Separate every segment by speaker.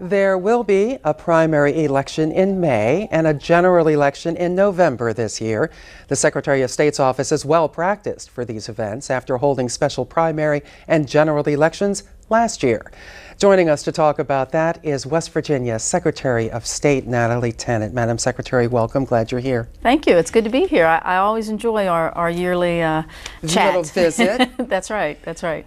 Speaker 1: There will be a primary election in May and a general election in November this year. The Secretary of State's office is well practiced for these events after holding special primary and general elections last year. Joining us to talk about that is West Virginia Secretary of State Natalie Tennant. Madam Secretary, welcome. Glad you're here.
Speaker 2: Thank you. It's good to be here. I always enjoy our yearly chat.
Speaker 1: Little visit.
Speaker 2: That's right. That's right.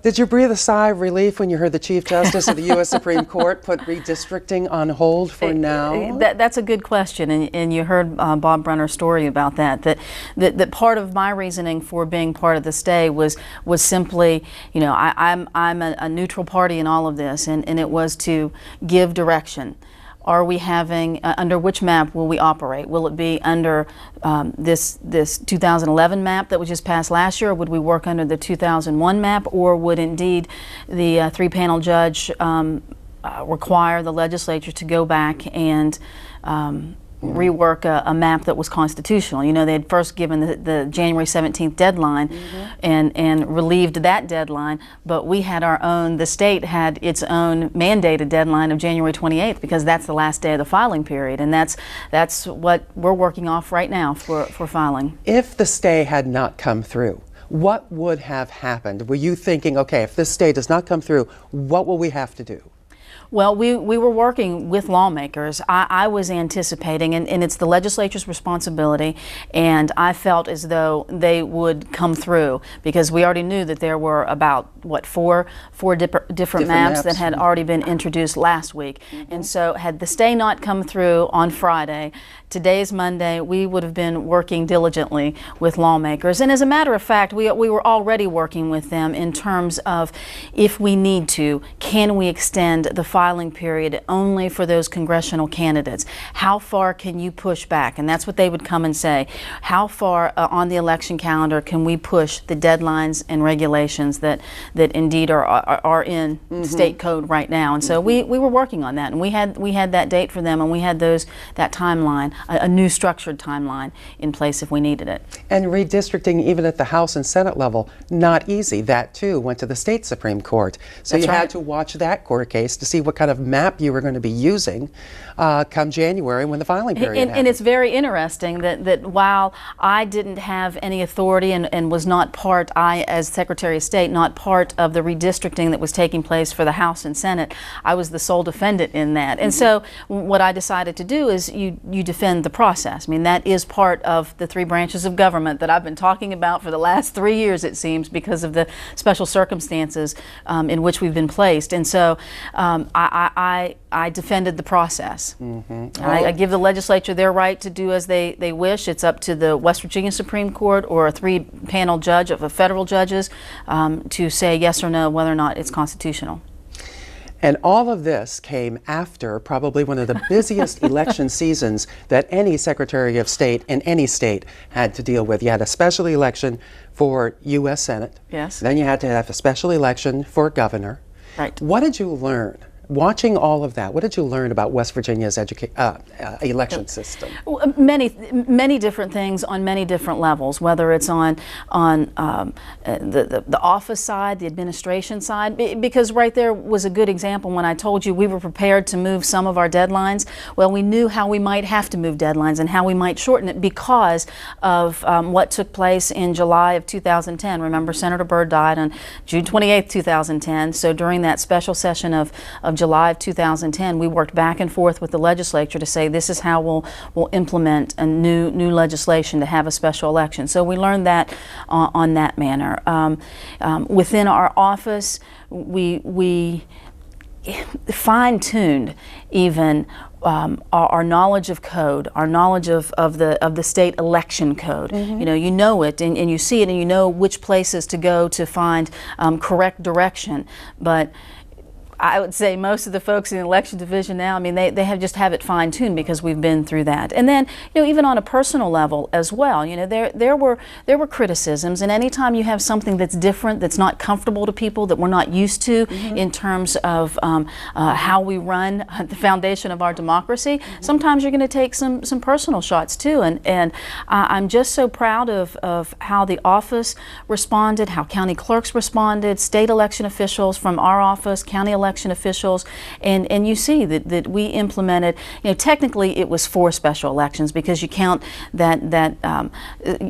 Speaker 1: Did you breathe a sigh of relief when you heard the Chief Justice of the U.S. Supreme Court put redistricting on hold for now?
Speaker 2: That's a good question, and you heard Bob Brunner's story about that part of my reasoning for being part of the stay was simply, you know, I'm a neutral party in all of this, and it was to give direction. Are we having, under which map will we operate? Will it be under this 2011 map that was just passed last year, or would we work under the 2001 map, or would indeed the three-panel judge require the legislature to go back and rework a map that was constitutional? You know, they had first given the January 17th deadline and relieved that deadline, but we had our own, the state had its own mandated deadline of January 28th because that's the last day of the filing period, and that's what we're working off right now for filing.
Speaker 1: If the stay had not come through, what would have happened? Were you thinking, okay, if this stay does not come through, what will we have to do?
Speaker 2: Well, we were working with lawmakers. I was anticipating, and it's the legislature's responsibility, and I felt as though they would come through because we already knew that there were about, what, four different maps that had already been introduced last week. And so had the stay not come through on Friday, today's Monday, we would have been working diligently with lawmakers. And as a matter of fact, we were already working with them in terms of, if we need to, can we extend the filing period only for those congressional candidates? How far can you push back? And that's what they would come and say. How far on the election calendar can we push the deadlines and regulations that indeed are in state code right now? And so we were working on that, and we had that date for them, and we had that timeline, a new structured timeline in place if we needed it.
Speaker 1: And redistricting, even at the House and Senate level, not easy. That too went to the state Supreme Court. So you had to watch that court case to see what kind of map you were going to be using come January when the filing period happened.
Speaker 2: And it's very interesting that while I didn't have any authority and was not part, I as Secretary of State, not part of the redistricting that was taking place for the House and Senate, I was the sole defendant in that. And so what I decided to do is you defend the process. I mean, that is part of the three branches of government that I've been talking about for the last 3 years, it seems, because of the special circumstances in which we've been placed. And so I defended the process. I give the legislature their right to do as they wish. It's up to the West Virginia Supreme Court or a three-panel judge of federal judges to say yes or no whether or not it's constitutional.
Speaker 1: And all of this came after probably one of the busiest election seasons that any Secretary of State in any state had to deal with. You had a special election for U.S. Senate.
Speaker 2: Yes.
Speaker 1: Then you had to have a special election for governor.
Speaker 2: Right.
Speaker 1: What did you learn? Watching all of that, what did you learn about West Virginia's election system?
Speaker 2: Many different things on many different levels, whether it's on the office side, the administration side, because right there was a good example when I told you we were prepared to move some of our deadlines. Well, we knew how we might have to move deadlines and how we might shorten it because of what took place in July of 2010. Remember, Senator Byrd died on June 28th, 2010, so during that special session of July of 2010, we worked back and forth with the legislature to say this is how we'll implement a new legislation to have a special election. So we learned that on that manner. Within our office, we fine-tuned even our knowledge of code, our knowledge of the state election code. You know it and you see it and you know which places to go to find correct direction. But I would say most of the folks in the election division now, I mean, they have it fine-tuned because we've been through that. And then, even on a personal level as well, there were criticisms, and anytime you have something that's different, that's not comfortable to people, that we're not used to in terms of how we run the foundation of our democracy, sometimes you're going to take some personal shots too. And I'm just so proud of how the office responded, how county clerks responded, state election officials from our office, county election election officials, and you see that we implemented, technically it was 4 special elections because you count that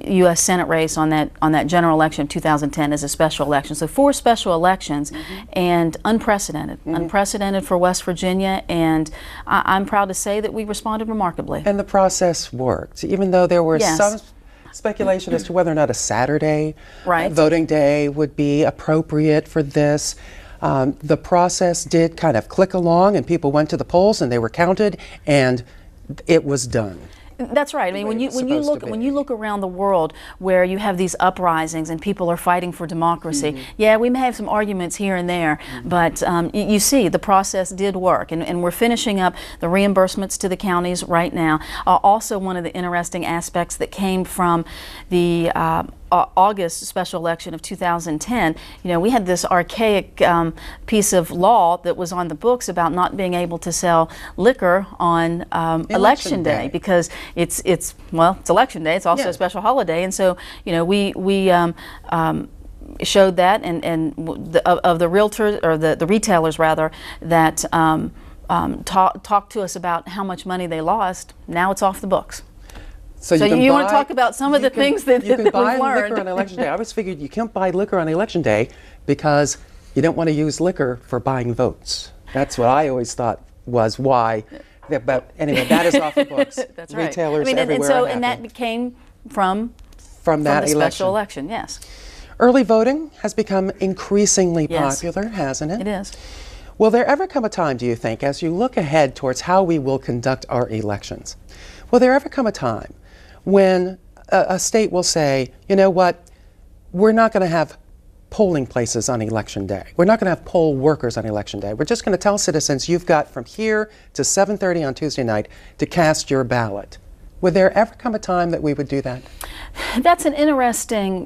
Speaker 2: U.S. Senate race on that general election of 2010 as a special election. So 4 special elections, and unprecedented for West Virginia, and I'm proud to say that we responded remarkably.
Speaker 1: And the process worked, even though there were some speculation as to whether or not a Saturday voting day would be appropriate for this. The process did kind of click along, and people went to the polls and they were counted, and it was done.
Speaker 2: That's right. I mean, when you look around the world where you have these uprisings and people are fighting for democracy, yeah, we may have some arguments here and there, but you see the process did work, and we're finishing up the reimbursements to the counties right now. Also, one of the interesting aspects that came from the August special election of 2010, we had this archaic piece of law that was on the books about not being able to sell liquor on election day because it's election day. It's also a special holiday, and so we showed that, and of the realtors, or the retailers rather, that talked to us about how much money they lost. Now it's off the books. So you want to talk about some of the things that we've learned? You can buy liquor on election day. I always figured you can't buy liquor on election day because you don't want to use liquor for buying votes. That's what I always thought was why. But anyway, that is off the books. That's right. Retailers everywhere. And that came from the special election. Yes.
Speaker 1: Early voting has become increasingly popular, hasn't it?
Speaker 2: It is.
Speaker 1: Will there ever come a time, do you think, as you look ahead towards how we will conduct our elections, will there ever come a time when a state will say, you know what, we're not going to have polling places on election day. We're not going to have poll workers on election day. We're just going to tell citizens you've got from here to 7:30 on Tuesday night to cast your ballot. Would there ever come a time that we would do that?
Speaker 2: That's an interesting,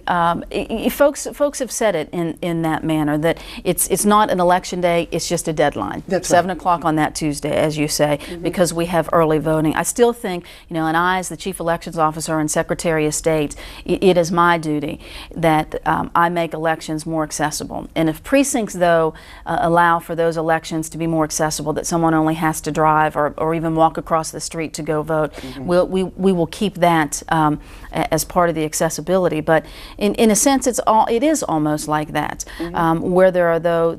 Speaker 2: folks have said it in that manner, that it's not an election day, it's just a deadline.
Speaker 1: That's
Speaker 2: 7 o'clock on that Tuesday, as you say, because we have early voting. I still think, and I, as the Chief Elections Officer and Secretary of State, it is my duty that I make elections more accessible. And if precincts, though, allow for those elections to be more accessible, that someone only has to drive or even walk across the street to go vote, we will keep that as part of the accessibility. But in a sense, it is almost like that, where there are, though,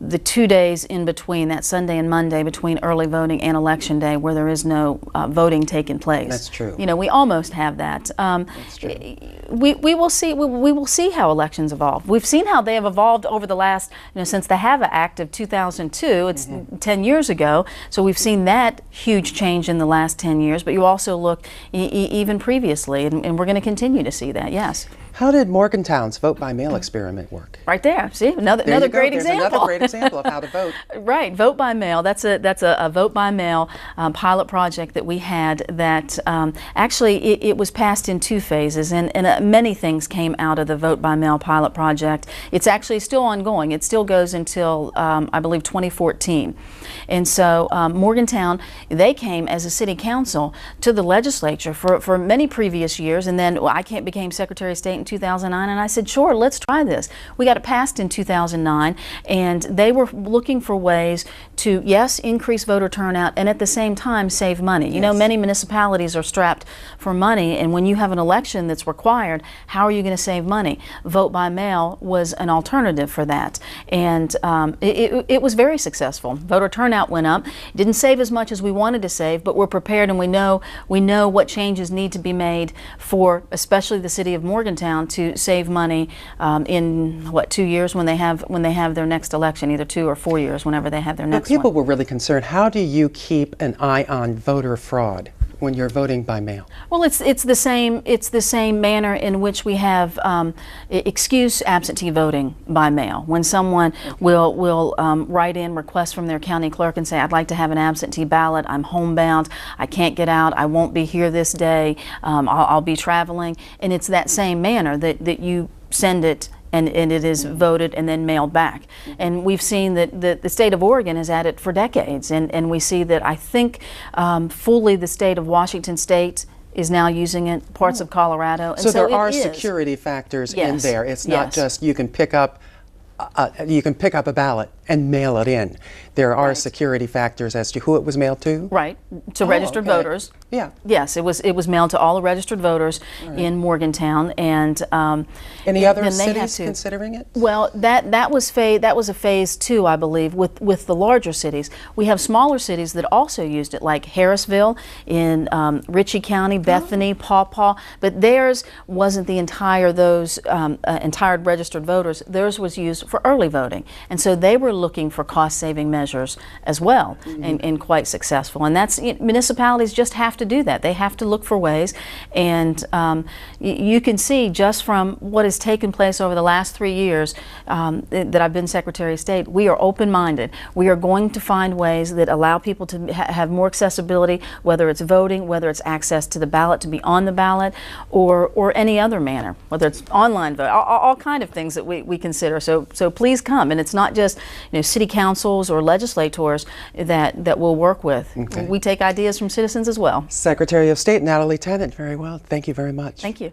Speaker 2: the 2 days in between, that Sunday and Monday between early voting and election day, where there is no voting taking place.
Speaker 1: That's true.
Speaker 2: We almost have that.
Speaker 1: That's true.
Speaker 2: We will see. We will see how elections evolve. We've seen how they have evolved over the last, since the HAVA Act of 2002. It's 10 years ago. So we've seen that huge change in the last 10 years. But you also look even previously, and we're going to continue to see that. Yes.
Speaker 1: How did Morgantown's vote-by-mail experiment work?
Speaker 2: Right there. See, another great example.
Speaker 1: Another great example of how to vote.
Speaker 2: Right, vote by mail. That's a vote by mail pilot project that we had. That actually it was passed in 2 phases, and many things came out of the vote by mail pilot project. It's actually still ongoing. It still goes until I believe 2014. And so Morgantown, they came as a city council to the legislature for many previous years, and then I became Secretary of State in 2009, and I said, sure, let's try this. We got it passed in 2009, and they were looking for ways to, yes, increase voter turnout and at the same time save money. You know, many municipalities are strapped for money, and when you have an election that's required, how are you going to save money? Vote by mail was an alternative for that, and it was very successful. Voter turnout went up. It didn't save as much as we wanted to save, but we're prepared, and we know what changes need to be made for especially the city of Morgantown to save money in 2 years when they have their next election, either 2 or 4 years whenever they have their next one.
Speaker 1: People were really concerned. How do you keep an eye on voter fraud when you're voting by mail? Well,
Speaker 2: it's the same manner in which we have excuse absentee voting by mail. When someone will write in requests from their county clerk and say, I'd like to have an absentee ballot, I'm homebound, I can't get out, I won't be here this day, I'll be traveling, and it's that same manner that you send it and it is voted and then mailed back. And we've seen that the state of Oregon has had it for decades, and we see that I think fully the state of Washington State is now using it, parts of Colorado. And
Speaker 1: so there are security factors in there. It's not just you can pick up a ballot and mail it in. There are
Speaker 2: Right.
Speaker 1: security factors as to who it was mailed to?
Speaker 2: Right, to registered
Speaker 1: okay.
Speaker 2: voters.
Speaker 1: Yeah.
Speaker 2: Yes, it was mailed to all the registered voters in Morgantown, and
Speaker 1: Any other
Speaker 2: then they had
Speaker 1: cities
Speaker 2: to-
Speaker 1: considering it?
Speaker 2: Well, that was a phase 2, I believe, with the larger cities. We have smaller cities that also used it, like Harrisville in Ritchie County, Bethany, Paw Paw, but theirs wasn't the entire registered voters. Theirs was used for early voting, and so they were looking for cost-saving measures as well, and quite successful. And that's municipalities just have to do that. They have to look for ways, and you can see just from what has taken place over the last 3 years that I've been Secretary of State, we are open-minded. We are going to find ways that allow people to have more accessibility, whether it's voting, whether it's access to the ballot, to be on the ballot, or any other manner, whether it's online vote, all kind of things that we consider. So please come, and it's not just city councils or legislators that we'll work with.
Speaker 1: Okay.
Speaker 2: We take ideas from citizens as well.
Speaker 1: Secretary of State Natalie Tennant, very well. Thank you very much.
Speaker 2: Thank you.